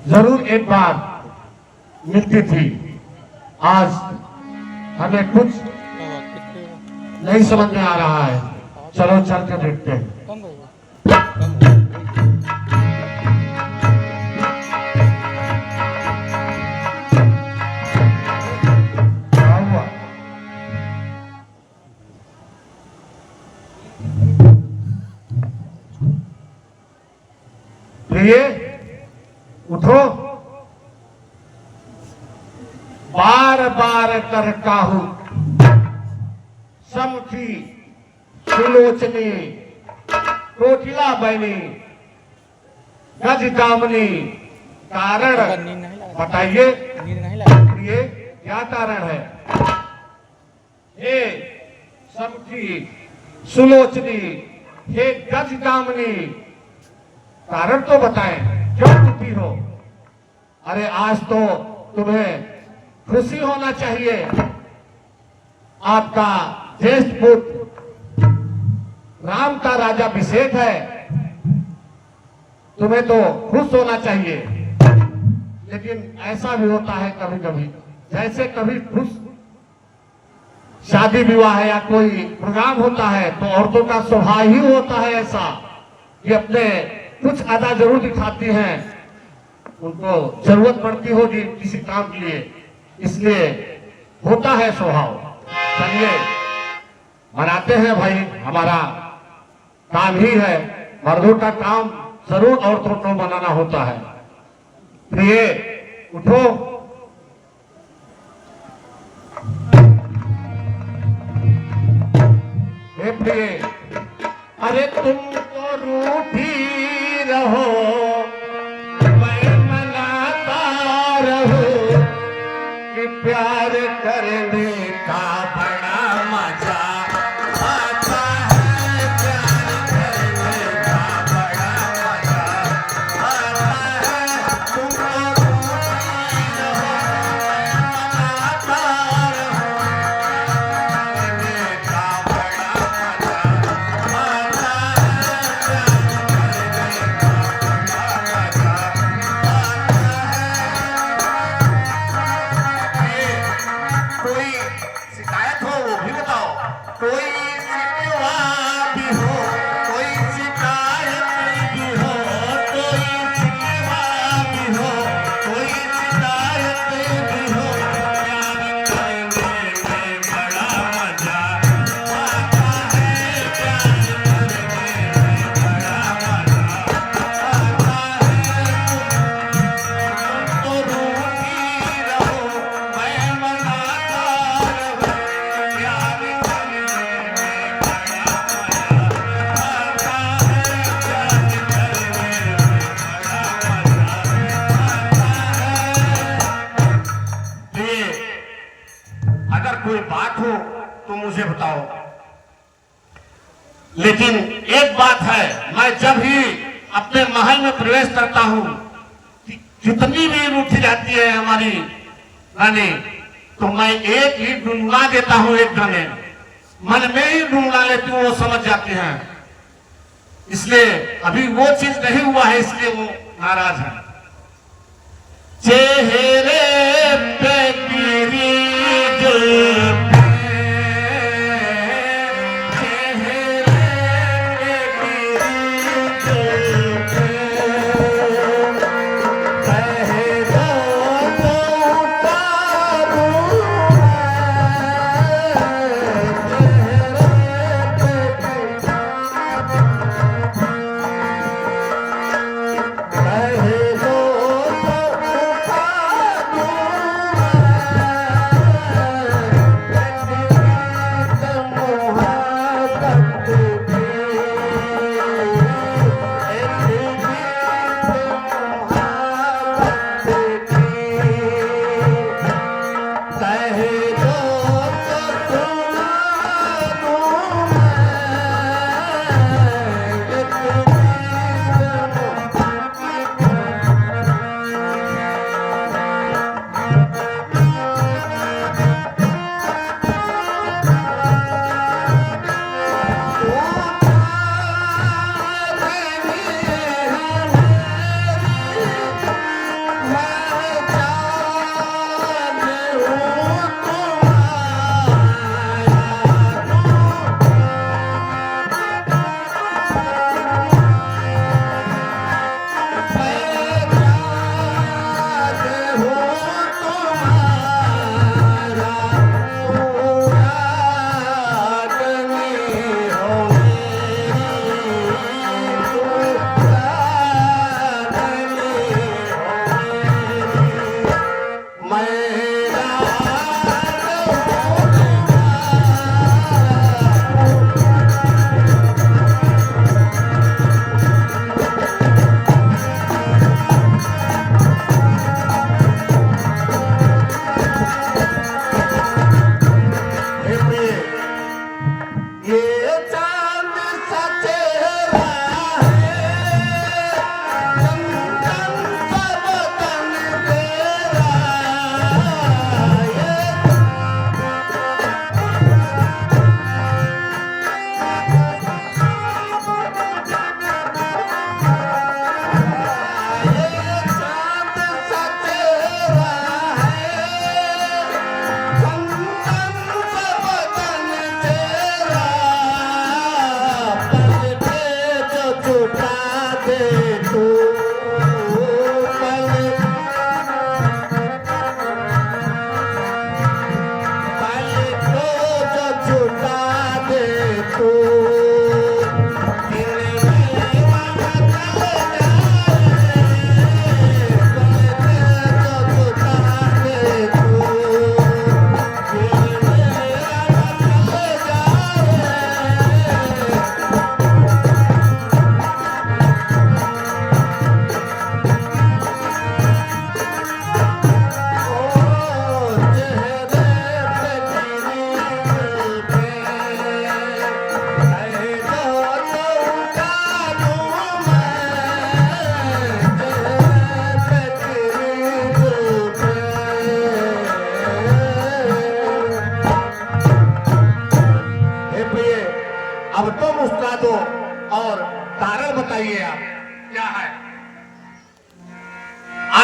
जरूर एक बार मिलती थी। आज हमें कुछ नहीं समझ में आ रहा है। चलो चल के देखते हैं। क्या हुआ? प्रिय उठो, बार बार कर काहू समथी सुलोचनी कोकिला बनी गज कामनी। कारण बताइए, ये क्या कारण है? हे समथी सुलोचनी, हे गज कामनी, कारण तो बताएं, क्यों दुखी हो? अरे आज तो तुम्हें खुशी होना चाहिए। आपका ज्येष्ठ पुत्र राम का राज्याभिषेक है, तुम्हें तो खुश होना चाहिए। लेकिन ऐसा भी होता है कभी कभी, जैसे कभी खुश शादी विवाह है या कोई प्रोग्राम होता है तो औरतों का स्वभाव ही होता है ऐसा कि अपने कुछ अदा जरूर दिखाती हैं, उनको जरूरत पड़ती होगी किसी काम के लिए, इसलिए होता है स्वभाव। चलिए मनाते हैं भाई, हमारा काम ही है, मर्दों का काम जरूर औरतों को मनाना होता है। प्रिय उठो, हे प्रिय, अरे तुम तो रूठी रहो, मैं मनाता रहूं कि प्यार करने का बड़ा मजा आता है, प्यार करने का बड़ा मजा आता है। तुम तो रूठी रहो, मनाता रहूं, करने का बड़ा मजा आता है, कोई शिकायत हो वो भी बताओ, कोई शिकवा भी हो, कोई शिकायत भी हो, कोई शिकवा भी हो, कोई शिकायत भी हो, प्यार करने में बड़ा मजा आता है, प्यार करने में बड़ा मजा आता है। तो रूठी रहो, मैं मनाता रहूं, प्यार करने में बड़ा मजा आता है, प्यार करने में बड़ा मजा आता है। अगर कोई बात हो तो मुझे बताओ, लेकिन एक बात है, मैं जब ही अपने महल में प्रवेश करता हूं, जितनी भी रूठी जाती है हमारी रानी, तो मैं एक ही डुंगा देता हूं, एक गाने मन में ही डुंगा लेती हूँ, वो समझ जाती हैं। इसलिए अभी वो चीज नहीं हुआ है, इसलिए वो नाराज है। चेहरे पे गिरी जुल्फें, चेहरे पे गिरी जुल्फें, कहे दो तो उतारूं मैं, चेहरे पे कहे दो तो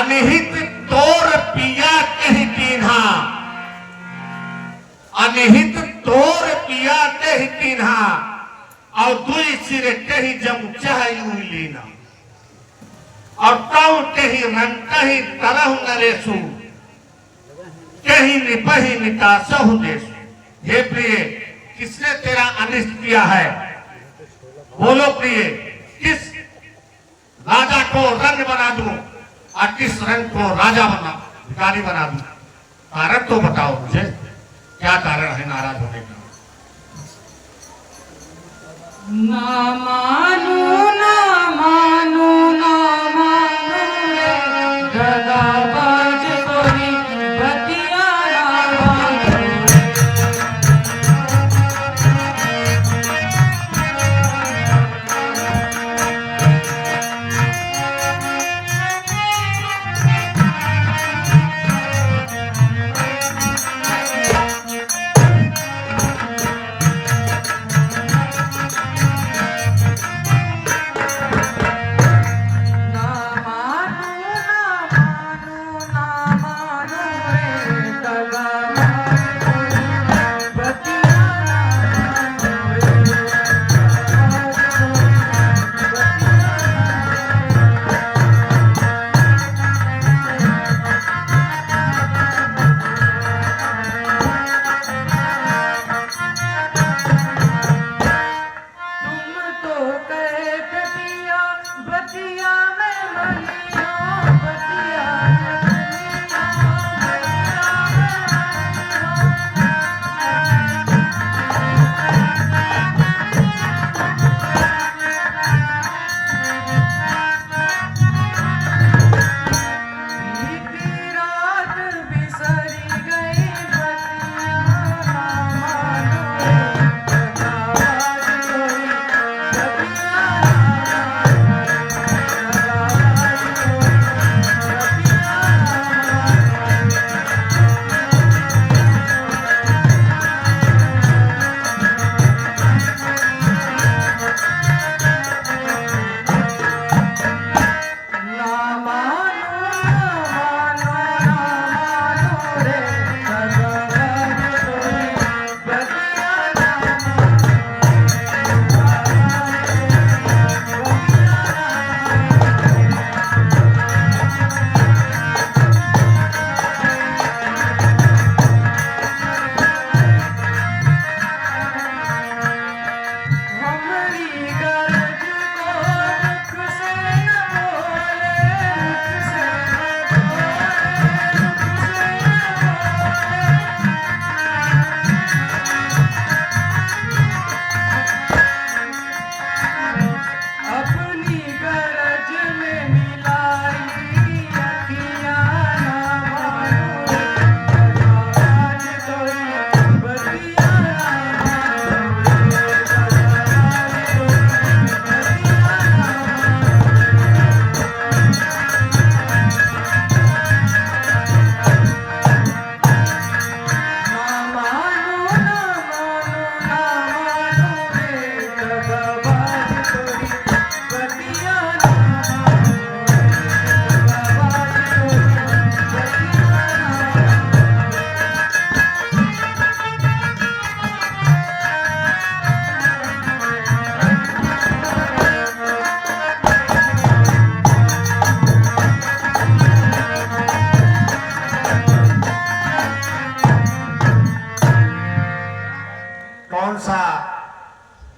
अनिहित तोर पिया कही तीन्हा, अनिहित तोर पिया कही तीन्हा, और दुई सिर कही जम चाहू लीना, और तऊ कही रंग कही तरह नरेशु, कहीं निपही नितासहु देशु। हे प्रिय, किसने तेरा अनिष्ट किया है? बोलो प्रिय, किस राजा को रंग बना दूं और किस रंग को राजा बना भिखारी बना दूं? कारण तो बताओ मुझे, क्या कारण है नाराज होने का? ना मानू ना मानू ना मानू दगाबाज कोई बतिया ना मानू।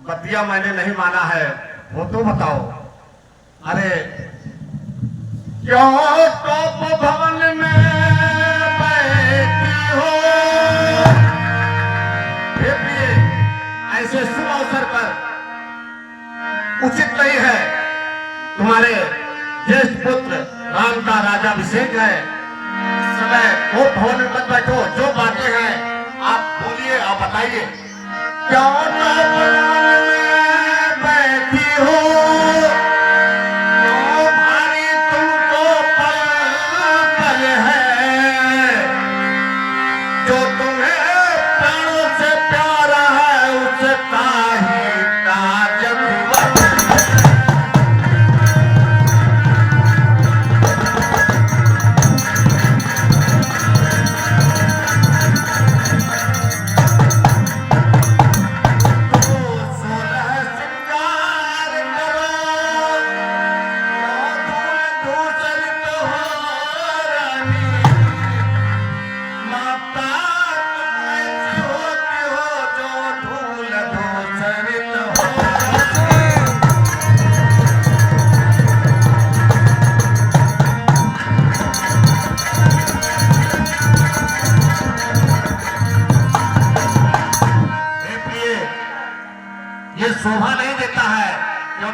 बतिया मैंने नहीं माना है, वो तो बताओ। अरे क्यों टॉप भवन में बैठी हो? ऐसे शुभ अवसर पर उचित नहीं है। तुम्हारे ज्येष्ठ पुत्र राम का राज्याभिषेक है, समय वो भवन में मत बैठो। जो बातें हैं आप बोलिए और बताइए। क्यों टॉप भवन में बैठी हो?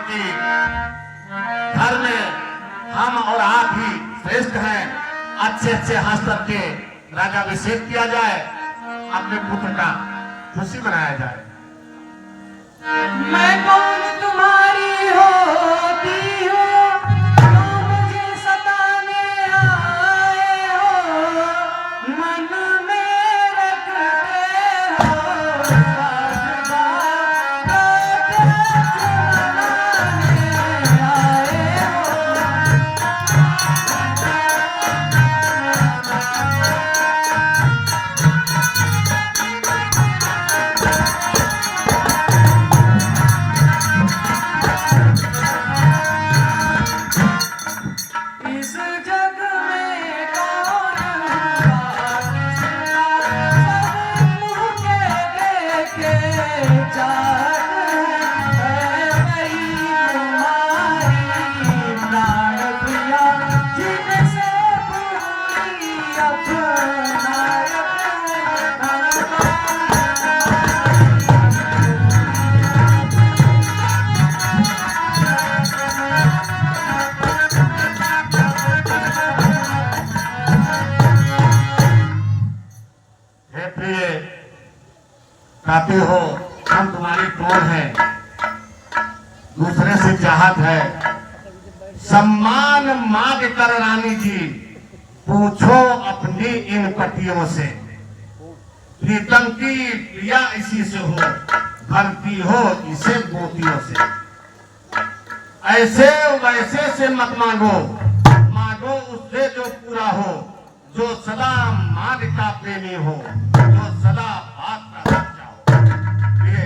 कि घर में हम और आप ही श्रेष्ठ हैं, अच्छे अच्छे हस्तर के राज्याभिषेक किया जाए, अपने पुत्र का खुशी मनाया जाए। मैं कौन तुम्हारी होती हूँ, तुम मुझे सताने आए हो, मन में रखते हो बात, मनाने आए हो। इस जग में कौन हुआ किसका, सब मुँह के देखे चाहत है, वही तुम्हारी प्राण प्रिया, जिनसे पूरी अपनायत हे प्रिय, कहते हो हम तुम्हारी टोर है, दूसरे से चाहत है, सम्मान मांग कर रानी जी पूछो अपनी इन पतियों से, प्रीतम की प्रिया इसी से हो, भरती हो इसे मोतियों से। ऐसे वैसे से मत मांगो, मांगो उससे जो पूरा हो, जो सदा मांग का प्रेमी हो, जो सदा बात का सच्चा हो। ये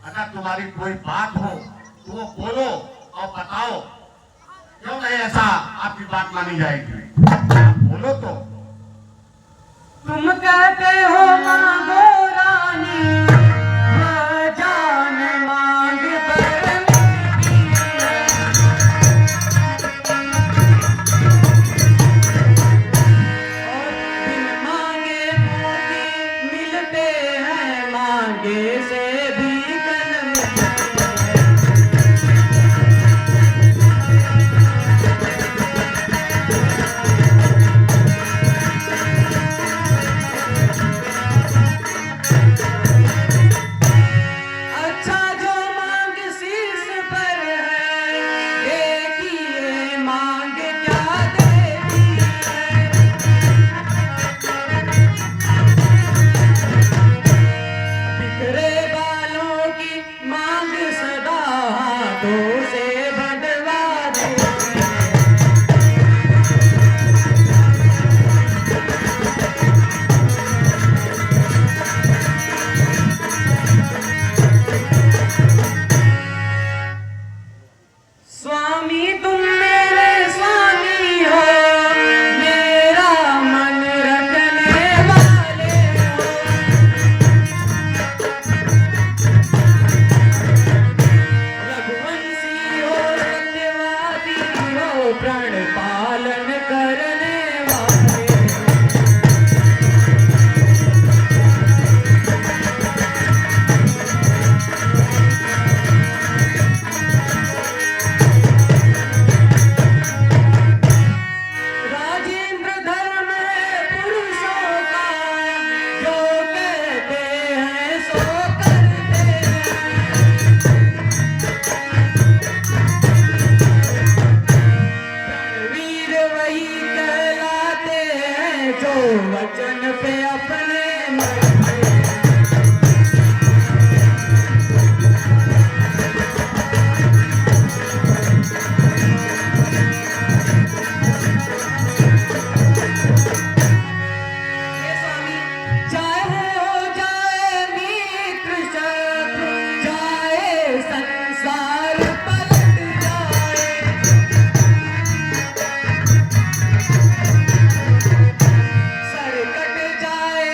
अगर तुम्हारी कोई बात हो तो वो बोलो और बताओ, क्यों नहीं ऐसा आपकी बात मानी जाएगी? बोलो तो। तुम कहते हो मांगो रानी, वह जान मांग पर मिलती है, और बिन मांगे मोती मिलते हैं, मांगे से भी कल मिलते हैं। अच्छा जो मांग शीश पर है, देखिए मांग क्या देती है। बिखरे बालों की मांग सदा हाथों से बंधवा देती है। स्वामी तुम मेरे स्वामी हो, मेरा मन रखने वाले हो, रघुवंशी हो, सत्यवादी हो, प्रण पालन करने वाले हो। राजेंद्र धर्म है पुरुषों का, जो कहते हैं सो करते हैं। वीर वही कहलाते हैं, जो वचन पे अपने मरते हैं। हे स्वामी, चाहे हो जाए मित्र शत्रु, जाए संसार पलट जाए, सर कट जाए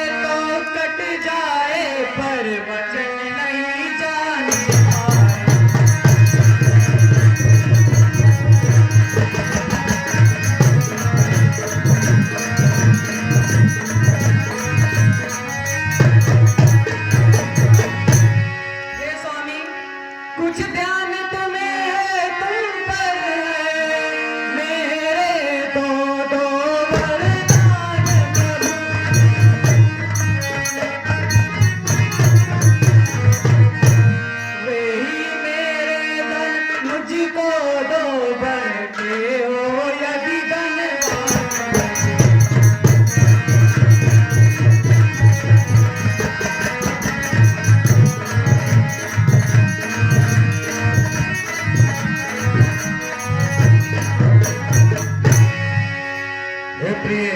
प्रिय,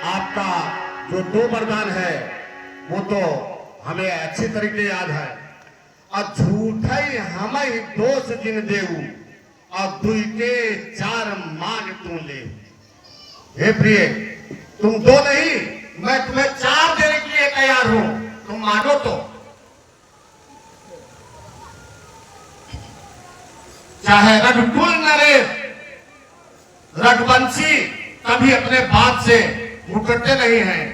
आपका जो दो वरदान है वो तो हमें अच्छी तरीके याद है। और झूठा ही हम ही दोष जिन देऊ और दुई के चार मांग तू ले। हे प्रिय, तुम दो नहीं, मैं तुम्हें चार देने के लिए तैयार हूं, तुम मांगो तो। चाहे रघुकुल नरेश रघुवंशी कभी अपने बात से मुकरते नहीं हैं।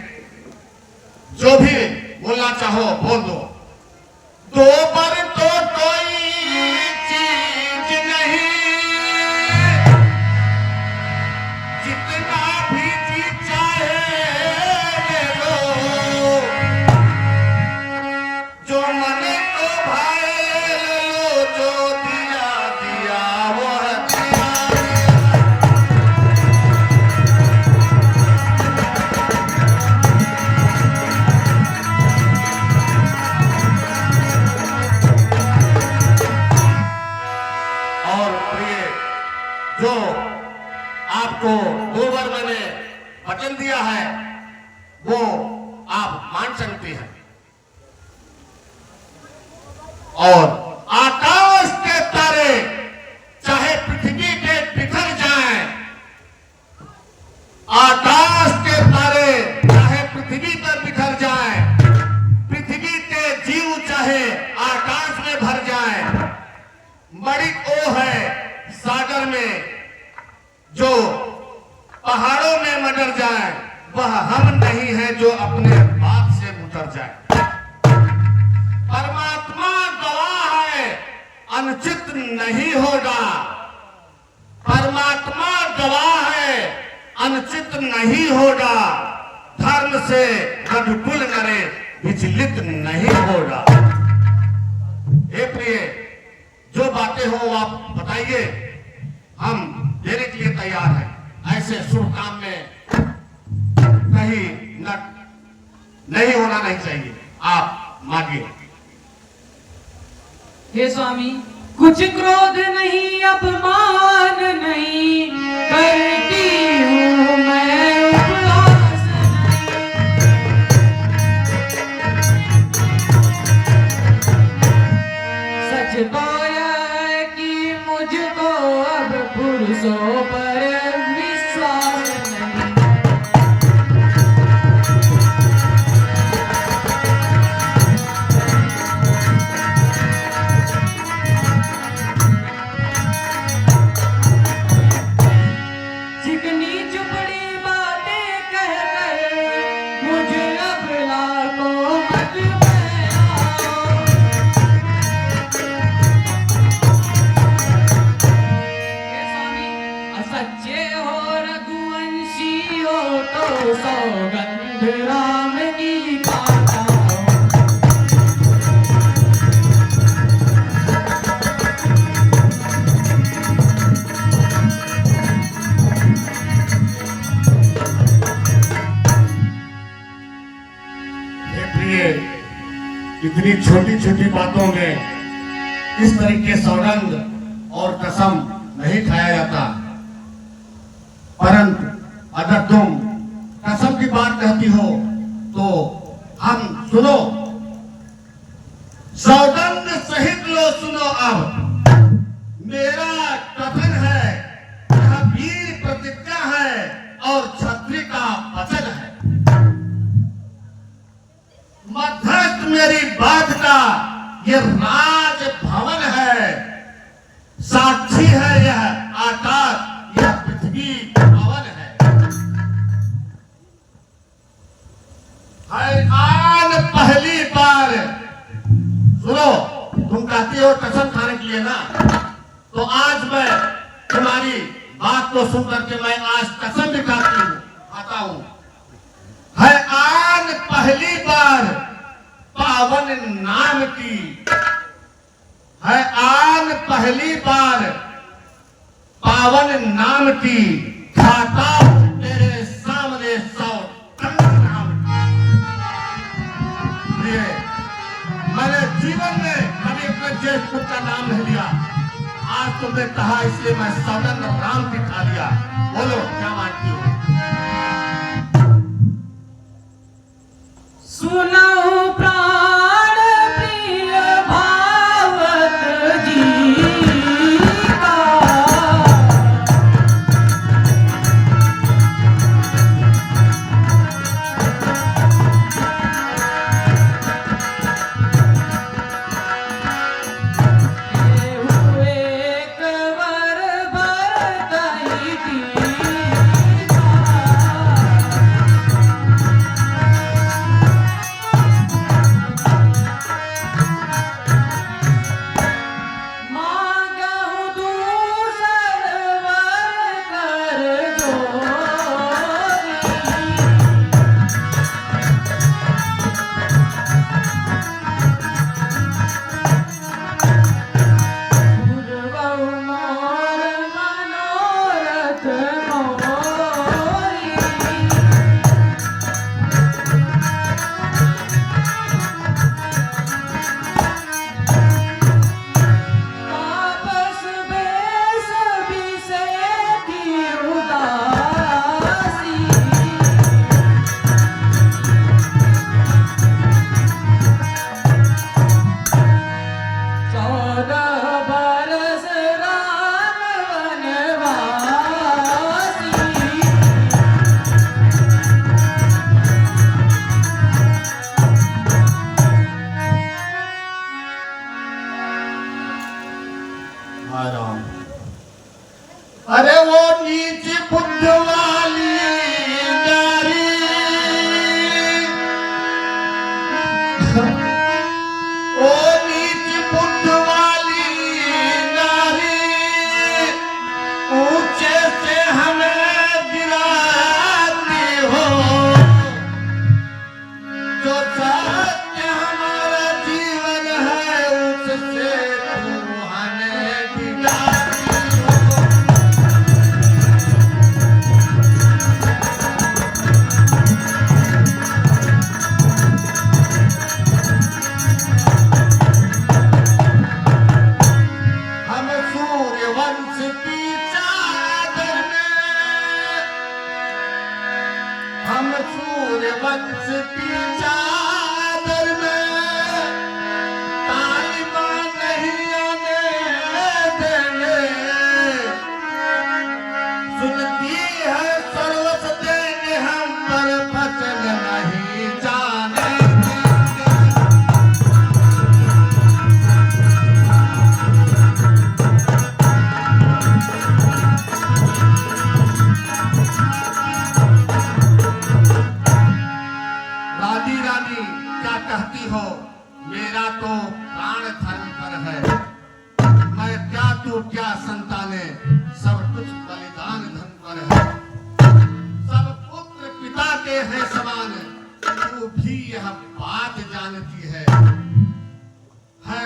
जो भी बोलना चाहो बोल दो। दो पर तो कोई चीज नहीं, जितना भी जी चाहे ले लो, जो मन को भाए ले लो, जो दिया दिया वो दिया। जो आपको दो बार मैंने वचन दिया है वो आप मान सकती हैं। और आकाश के तारे चाहे पृथ्वी के बिखर जाएं, आकाश के तारे चाहे पृथ्वी पर बिखर जाएं, पृथ्वी के जीव चाहे आकाश में भर जाएं, बड़ी ओ है सागर में जो पहाड़ों में मटर जाए, वह हम नहीं है जो अपने बात से उतर जाए। परमात्मा गवाह है, अनुचित नहीं होगा। परमात्मा गवाह है, अनुचित नहीं होगा। धर्म से रघुकुल नरे विचलित नहीं होगा। हे प्रिय, जो बातें हो आप बताइए, हम देने के लिए तैयार हैं। ऐसे शुभ काम में कहीं नहीं होना नहीं चाहिए। आप मांगिए। हे स्वामी, कुछ क्रोध नहीं, अपमान नहीं, करती हूँ मैं उपवास नहीं। सच तो यह है कि मुझको अब पुरुषों पर विश्वास नहीं। चिकनी चुपड़ी बातें कहकर मुझे अबला को मत बहलाओ। हे स्वामी, असच्चे हो रघुवंशी हो तो सौगंध राम की खाता हो। हे प्रिय, इतनी छोटी छोटी बातों में इस तरीके सौगंध और कसम नहीं खाया जाता। परंतु अगर तुम कसम की बात कहती हो तो हम सुनो, सौगंध सहित लो सुनो। अब मेरा कथन है, यह वीर प्रतिज्ञा है और क्षत्रिय का वचन है। मध्यस्थ मेरी बात का ये राज भवन है, साक्षी है यह आकाश, यह पृथ्वी भवन है। आन पहली बार सुनो, तुम कहती हो कसम खाने के लिए ना, तो आज मैं तुम्हारी बात को सुन करके मैं आज कसम भी खाता हूं। है आन पहली बार पावन नाम की, है आन पहली बार पावन नाम की, खाता हूं तेरे सामने सौ नाम की। मैंने जीवन में कभी अपने ज्येष्ठ पुत्र का नाम नहीं लिया, आज तुमने कहा इसलिए मैं सौगंध राम की खा लिया। बोलो क्या मानती हो? हम सूर्यवंश की चादर में तालिबां नहीं आने देंगे। सुनती है सर्वस देंगे हम पर बचन नहीं जाने देंगे। राधी रानी क्या कहती हो, मेरा तो प्राण धर्म पर है। मैं क्या तू क्या संताने, सब कुछ बलिदान धर्म पर है। सब पुत्र पिता के हैं समान, तू भी यह बात जानती है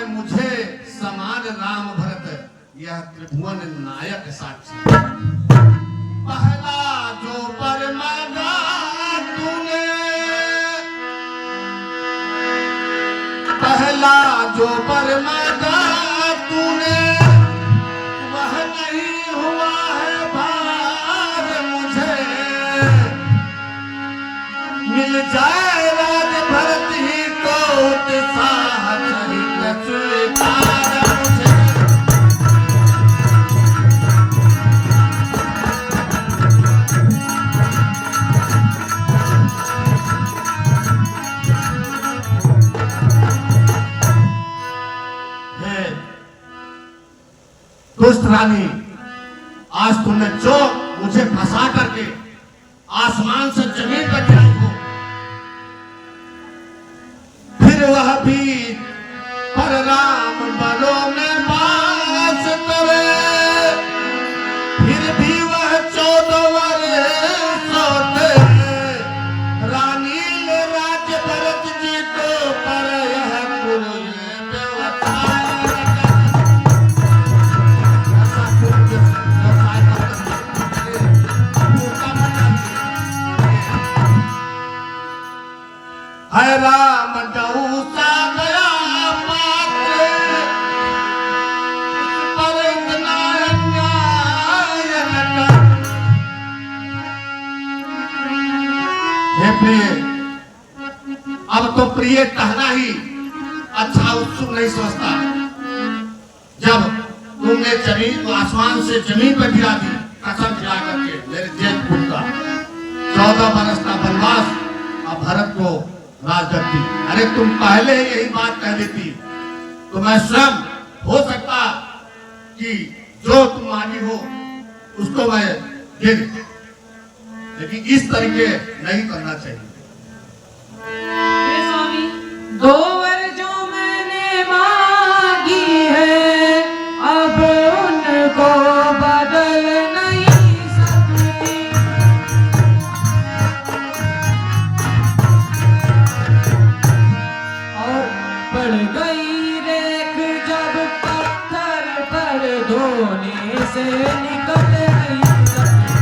मुझे समान राम भरत, यह त्रिभुवन नायक साक्षी। पहला जो वर मांगा तूने, पहला जो वर मांगा तूने, वह नहीं हुआ है भार मुझे। मिल जाए राज भरत ही को उत्साह सहित स्वीकार मुझे। दुष्ट रानी, आज तुमने जो मुझे फंसा करके आसमान से जमीन पर गिराई हो, फिर वह भी परराम बलों में वास करे। फिर भी वह 14 वर्ष होते रानी ने राज्य भरत जी को पर यह कुल व्यवस्था। है राम डऊ सा गया पात्र, उस पर इतना अन्याय न कर। हे प्रिय, अब तो प्रिय कहना ही अच्छा उत्सुक नहीं समझता। जब तुमने जमीन को आसमान से जमीन पर गिरा दी, कसम खिला करके मेरे जेल फूट का 14 बरस का वनवास, अब भरत को राजगद्दी। अरे तुम पहले ही यही बात कह देती तो मैं स्वयं हो सकता कि जो तुम मांगी हो उसको मैं दे देती, लेकिन इस तरीके नहीं करना चाहिए। स्वामी, 2 वर जो मैंने मांगी है, अब उनको बदल नहीं सकती। और पड़ गई रेख जब पत्थर पर धोने से निकल नहीं सकती।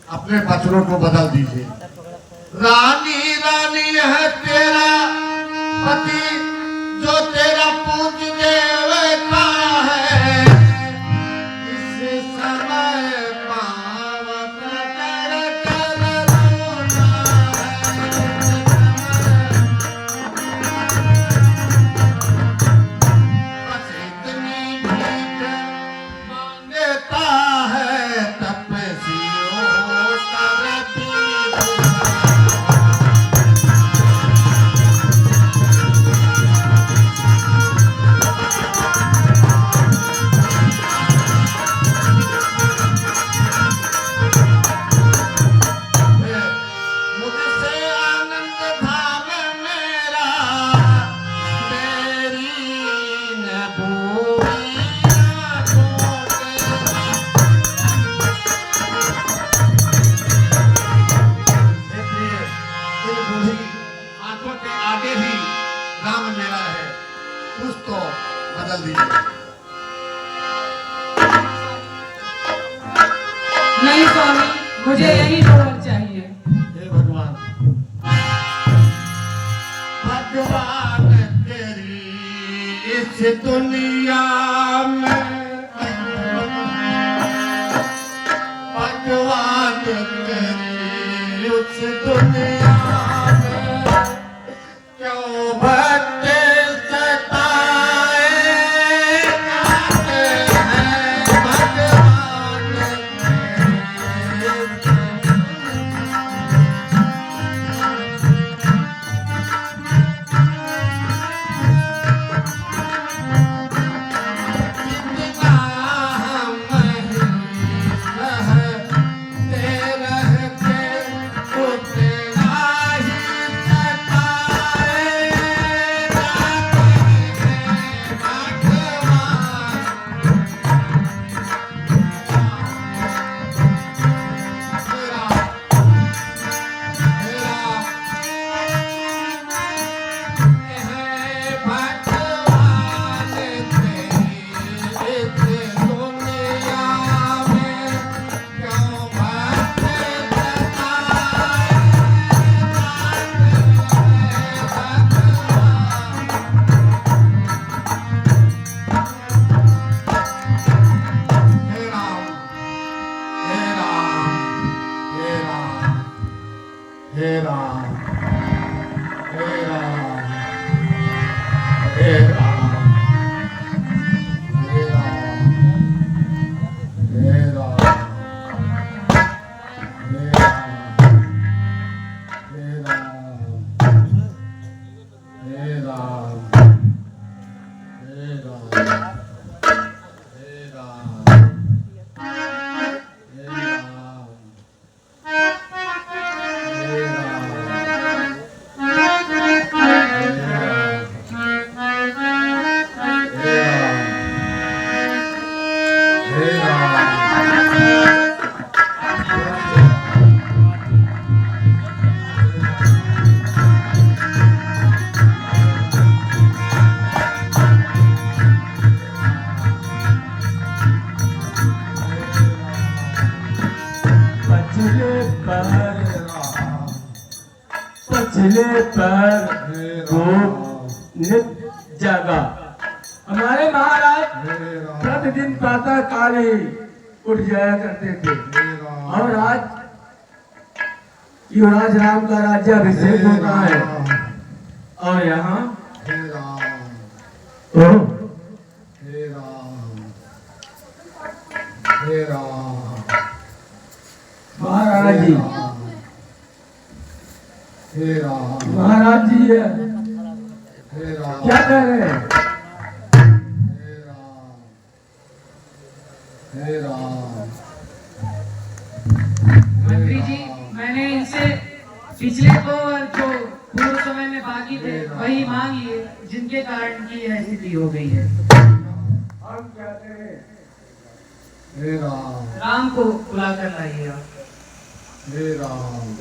अपने बचनों को बदल दीजिए। रानी रानी है तेरा पति जो तेरा पूज देवता है, इस समय पावक कर कर रोना है। बस इतनी भीख मांगता है तपस्वियों कर पीना। मुझसे आनंद धाम मेरा तेरी न भूली आँखों के। इसलिए इन बूढ़ी आंखों के आगे भी राम मेरा है, कुछ तो बदल दीजिए। नहीं स्वामी, मुझे यही ढोलक चाहिए। हे भगवान, भगवान तेरी इस दुनिया में, भगवान तेरी उस दुनिया में क्यों भक्ति सताए जाते हैं भगवान जितना हम रहते रहते उतना ही सताए जाते हैं भगवान। तेरा है भगवान तेरी इस दुनिया में क्यों भक्ति सताए जाते हैं भगवान। हे राम, हे राम, हे राम, हे राम, हे राम, हे राम, हे राम, हे राम, हे राम, हे राम, पछले पर को नित जागा। हमारे महाराज प्रतिदिन प्रातः काल ही उठ जाया करते थे और आज युवराज राम का राज्याभिषेक होता है और यहाँ तो महाराज जी महाराज जी है क्या कह रहे हैं? मंत्री जी, मैंने इनसे पिछले को और जो पूर्व समय में बाकी थे वही मांग लिए, जिनके कारण की यह स्थिति हो गई है। हम कहते हैं राम को बुला कर लाइए आप। हे राम,